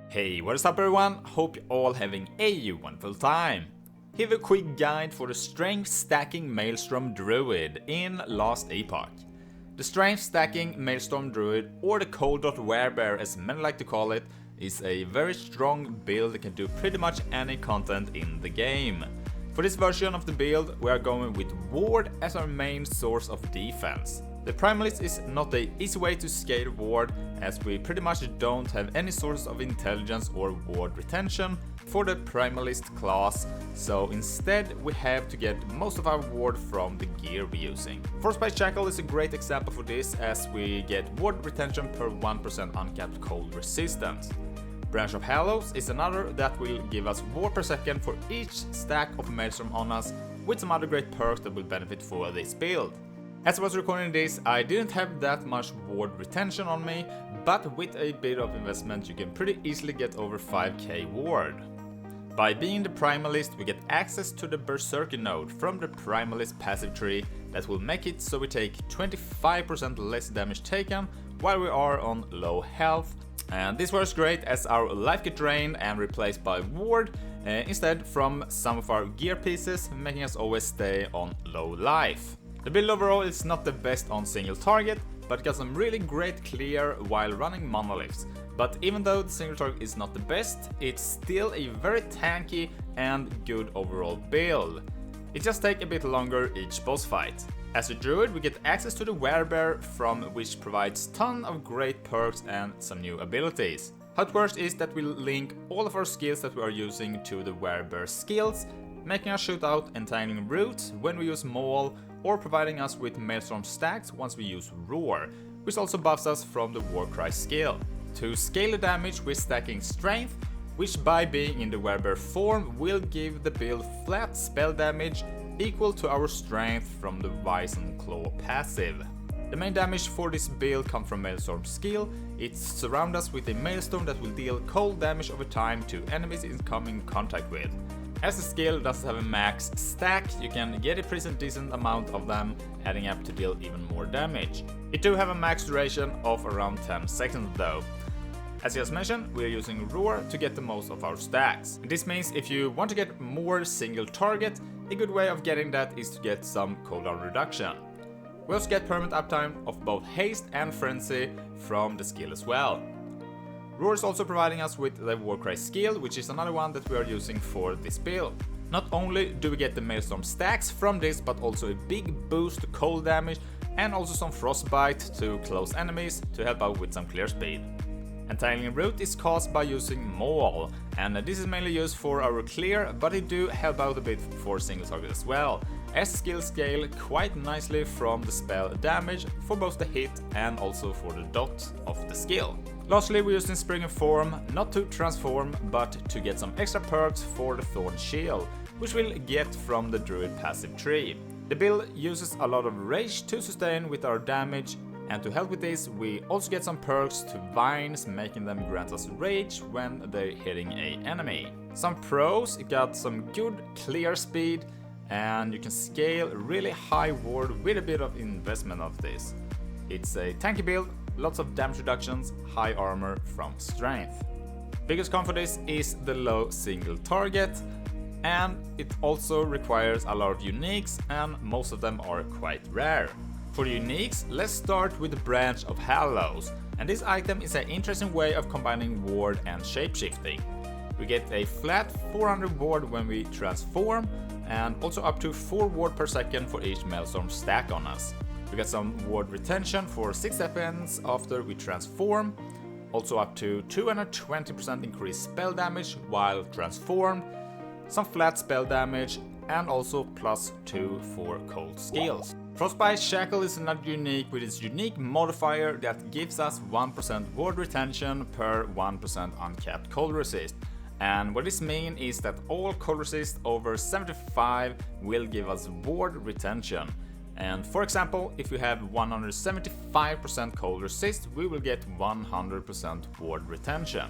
Hey, what's up everyone? Hope you're all having a wonderful time. Here's a quick guide for the strength stacking Maelstrom Druid in last Epoch. The strength stacking Maelstrom Druid, or the cold Werebear as many like to call it, is a very strong build that can do pretty much any content in the game. For this version of the build, we are going with ward as our main source of defense. The Primalist is not an easy way to scale ward, as we pretty much don't have any source of intelligence or ward retention for the Primalist class, so instead we have to get most of our ward from the gear we're using. Frostbite Shackle is a great example for this, as we get ward retention per 1% uncapped cold resistance. Branch of Hallows is another that will give us ward per second for each stack of Maelstrom on us, with some other great perks that will benefit for this build. As I was recording this, I didn't have that much ward retention on me, but with a bit of investment you can pretty easily get over 5k ward. By being the Primalist, we get access to the Berserker node from the Primalist passive tree that will make it so we take 25% less damage taken while we are on low health. And this works great as our life gets drained and replaced by ward instead from some of our gear pieces, making us always stay on low life. The build overall is not the best on single target, but got some really great clear while running monoliths. But even though the single target is not the best, it's still a very tanky and good overall build. It just takes a bit longer each boss fight. As a druid, we get access to the Werebear, from which provides ton of great perks and some new abilities. How it works is that we'll link all of our skills that we are using to the Werebear skills, making us shoot out Entangling Roots when we use Maul, or providing us with Maelstrom stacks once we use Roar, which also buffs us from the Warcry skill. To scale the damage, we're stacking Strength, which by being in the Werebear form will give the build flat spell damage equal to our Strength from the Bison Claw passive. The main damage for this build comes from Maelstrom skill. It surrounds us with a Maelstrom that will deal cold damage over time to enemies it comes in contact with. As the skill doesn't have a max stack, you can get a pretty decent amount of them, adding up to deal even more damage. It do have a max duration of around 10 seconds though. As just mentioned, we are using Roar to get the most of our stacks. This means if you want to get more single target, a good way of getting that is to get some cooldown reduction. We also get permanent uptime of both Haste and Frenzy from the skill as well. Roar is also providing us with the Warcry skill, which is another one that we are using for this build. Not only do we get the Maelstrom stacks from this, but also a big boost to cold damage and also some frostbite to close enemies to help out with some clear speed. Entangeling Roots is cast by using Maul, and this is mainly used for our clear, but it do help out a bit for single target as well, as skills scale quite nicely from the spell damage for both the hit and also for the dot of the skill. Lastly, we're using Spriggan Form, not to transform, but to get some extra perks for the Thorn Shield, which we'll get from the Druid passive tree. The build uses a lot of rage to sustain with our damage, and to help with this, we also get some perks to vines, making them grant us rage when they're hitting an enemy. Some pros, it got some good clear speed, and you can scale really high ward with a bit of investment of this. It's a tanky build, lots of damage reductions, high armor from strength. Biggest con for this is the low single target, and it also requires a lot of uniques, and most of them are quite rare. For the uniques, let's start with the Branch of Hallows, and this item is an interesting way of combining ward and shapeshifting. We get a flat 400 ward when we transform, and also up to 4 ward per second for each Maelstrom stack on us. We get some ward retention for 6 seconds after we transform, also up to 220% increased spell damage while transformed, some flat spell damage, and also +2 for cold skills. Frostbite Shackle is another unique with its unique modifier that gives us 1% ward retention per 1% uncapped cold resist. And what this means is that all cold resist over 75 will give us ward retention. And for example, if we have 175% cold resist, we will get 100% ward retention.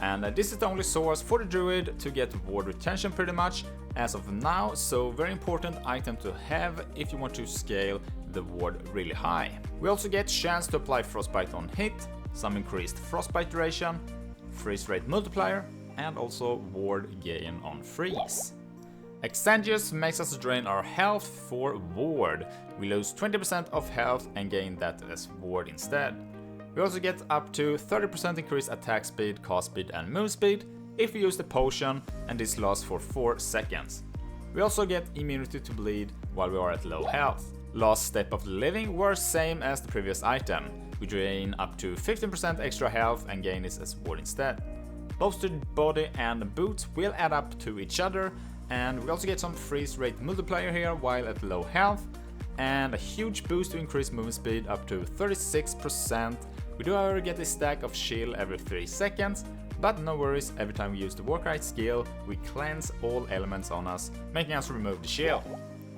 And this is the only source for the druid to get ward retention pretty much as of now, so very important item to have if you want to scale the ward really high. We also get chance to apply Frostbite on hit, some increased Frostbite duration, freeze rate multiplier, and also ward gain on freeze. Exsanguous makes us drain our health for ward. We lose 20% of health and gain that as ward instead. We also get up to 30% increased attack speed, cast speed and move speed if we use the potion, and this lasts for 4 seconds. We also get immunity to bleed while we are at low health. Last Step of the Living were same as the previous item. We drain up to 15% extra health and gain this as ward instead. Boosted body and boots will add up to each other, and we also get some freeze rate multiplier here while at low health, and a huge boost to increase movement speed up to 36%. We do however get a stack of shield every 3 seconds, but no worries, every time we use the Warcry skill, we cleanse all elements on us, making us remove the shield.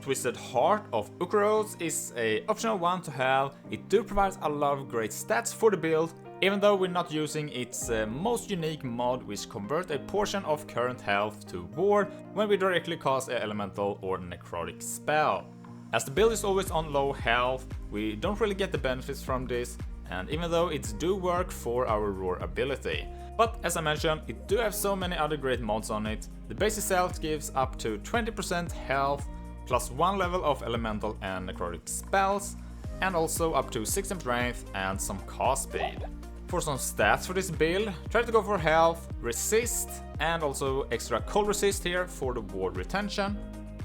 Twisted Heart of Ukros is a optional one to have. It do provides a lot of great stats for the build, even though we're not using its most unique mod, which converts a portion of current health to ward when we directly cast an elemental or necrotic spell. As the build is always on low health, we don't really get the benefits from this, and even though it do work for our roar ability. But as I mentioned, it do have so many other great mods on it. The base itself gives up to 20% health, plus 1 level of elemental and necrotic spells, and also up to 16 strength and some cast speed. For some stats for this build, try to go for health, resist, and also extra cold resist here for the ward retention,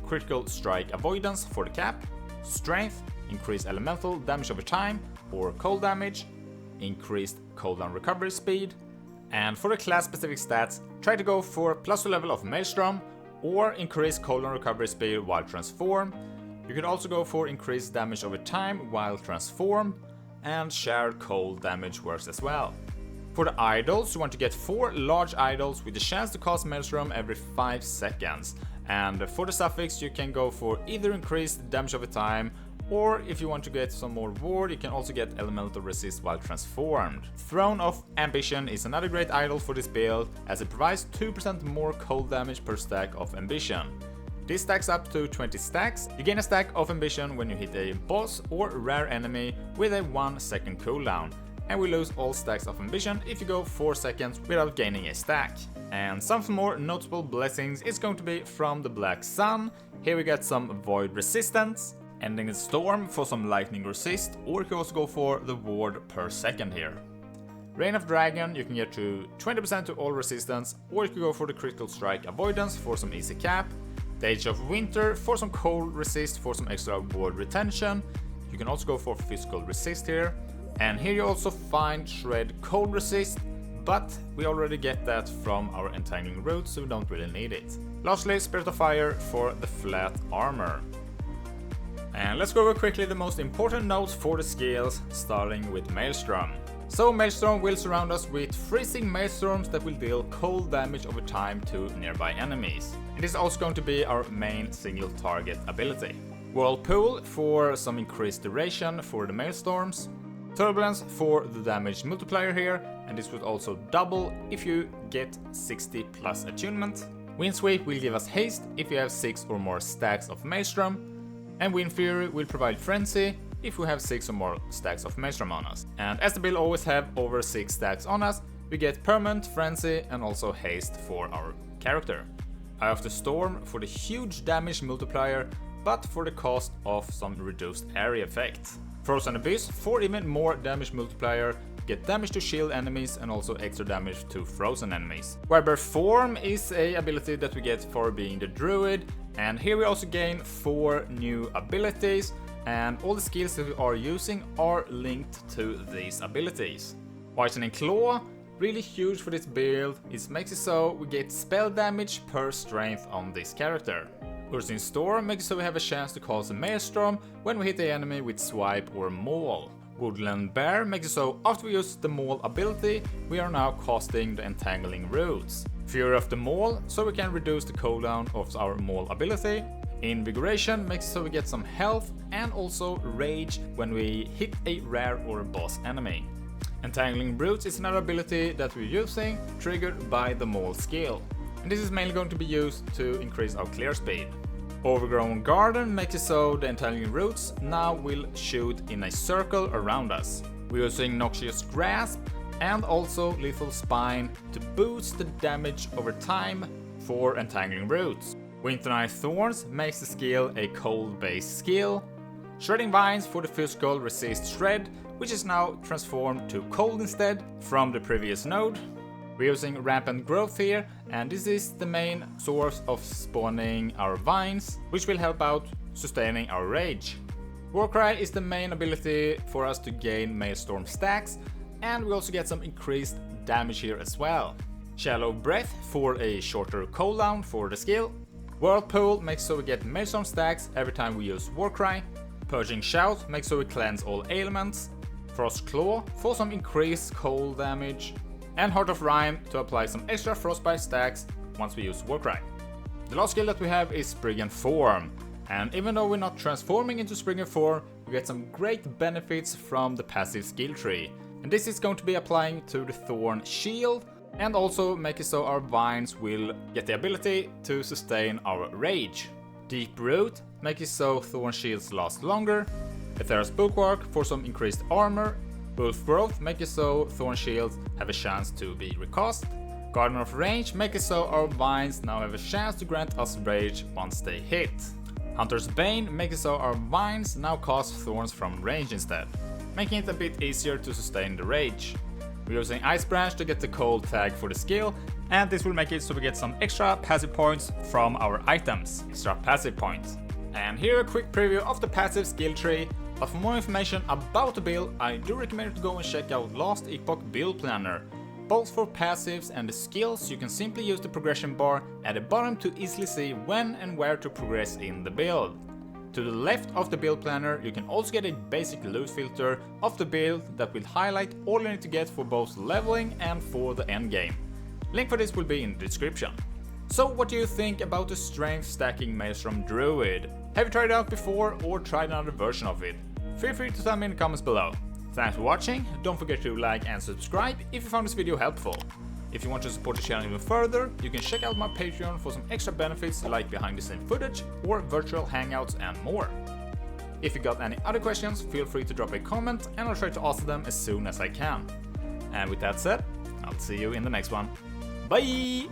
critical strike avoidance for the cap, strength, increased elemental damage over time or cold damage, increased cooldown recovery speed, and for the class specific stats, try to go for +2 level of Maelstrom or increased cooldown recovery speed while transform. You could also go for increased damage over time while transform, and shared cold damage works as well. For the idols, you want to get 4 large idols with the chance to cast Maelstrom every 5 seconds. And for the suffix, you can go for either increased damage over time, or if you want to get some more ward, you can also get elemental resist while transformed. Throne of Ambition is another great idol for this build, as it provides 2% more cold damage per stack of ambition. This stacks up to 20 stacks. You gain a stack of ambition when you hit a boss or rare enemy with a 1 second cooldown, and we lose all stacks of ambition if you go 4 seconds without gaining a stack. And some more notable blessings is going to be from the Black Sun. Here we get some void resistance, Ending the Storm for some lightning resist, or you can also go for the ward per second here. Reign of Dragon, you can get to 20% to all resistance, or you can go for the critical strike avoidance for some easy cap. The Age of Winter for some cold resist for some extra ward retention. You can also go for physical resist here. And here you also find Shred cold resist, but we already get that from our Entangling Roots, so we don't really need it. Lastly, Spirit of Fire for the flat armor. And let's go over quickly the most important notes for the skills, starting with Maelstrom. So Maelstrom will surround us with freezing Maelstroms that will deal cold damage over time to nearby enemies. It is also going to be our main single target ability. Whirlpool for some increased duration for the Maelstorms. Turbulence for the damage multiplier here, and this would also double if you get 60 plus attunement. Windsweep will give us haste if you have 6 or more stacks of Maelstrom. And Wind Fury will provide Frenzy if we have 6 or more stacks of Maelstrom on us. And as the build always have over 6 stacks on us, we get Permanent Frenzy and also Haste for our character. Eye of the Storm for the huge damage multiplier, but for the cost of some reduced area effect. Frozen Abyss for even more damage multiplier, get damage to shield enemies and also extra damage to frozen enemies. Werebear Form is a ability that we get for being the Druid, and here we also gain 4 new abilities, and all the skills that we are using are linked to these abilities. Whitening Claw, really huge for this build. It makes it so we get spell damage per strength on this character. Ursine Storm makes it so we have a chance to cast a Maelstrom when we hit the enemy with Swipe or Maul. Woodland Bear makes it so after we use the Maul ability, we are now casting the Entangling Roots. Fury of the Maul, so we can reduce the cooldown of our Maul ability. Invigoration makes it so we get some health, and also Rage when we hit a rare or a boss enemy. Entangling Roots is another ability that we're using, triggered by the Maul skill. And this is mainly going to be used to increase our clear speed. Overgrown garden makes it so the Entangeling Roots now will shoot in a circle around us. We're using Noxious Grasp and also Lethal Spine to boost the damage over time for Entangling Roots. Winter Night Thorns makes the skill a cold-based skill. Shredding Vines for the physical resist shred, which is now transformed to cold instead from the previous node. We're using Rampant Growth here, and this is the main source of spawning our vines, which will help out sustaining our rage. Warcry is the main ability for us to gain Maelstrom stacks, and we also get some increased damage here as well. Shallow Breath for a shorter cooldown for the skill. Whirlpool makes so we get Maelstrom stacks every time we use Warcry. Purging Shout makes so we cleanse all ailments. Frost Claw for some increased cold damage. And Heart of Rime to apply some extra frostbite stacks once we use Warcry. The last skill that we have is Spriggan Form, and even though we're not transforming into Spriggan Form, we get some great benefits from the passive skill tree. And this is going to be applying to the Thorn Shield, and also make it so our vines will get the ability to sustain our rage. Deep Root makes it so Thorn Shields last longer. Aether's Bulwark for some increased armor. Wolf Growth make it so Thorn Shields have a chance to be recast. Garden of Range make it so our vines now have a chance to grant us rage once they hit. Hunter's Bane make it so our vines now cast thorns from range instead, making it a bit easier to sustain the rage. We're using Ice Branch to get the cold tag for the skill, and this will make it so we get some extra passive points from our items. Extra passive points. And here a quick preview of the passive skill tree. But for more information about the build, I do recommend you to go and check out Last Epoch Build Planner. Both for passives and the skills, you can simply use the progression bar at the bottom to easily see when and where to progress in the build. To the left of the build planner, you can also get a basic loot filter of the build that will highlight all you need to get for both leveling and for the endgame. Link for this will be in the description. So what do you think about the strength stacking Maelstrom Druid? Have you tried it out before or tried another version of it? Feel free to tell me in the comments below. Thanks for watching, don't forget to like and subscribe if you found this video helpful. If you want to support the channel even further, you can check out my Patreon for some extra benefits like behind the scene footage or virtual hangouts and more. If you got any other questions, feel free to drop a comment and I'll try to answer them as soon as I can. And with that said, I'll see you in the next one. Bye!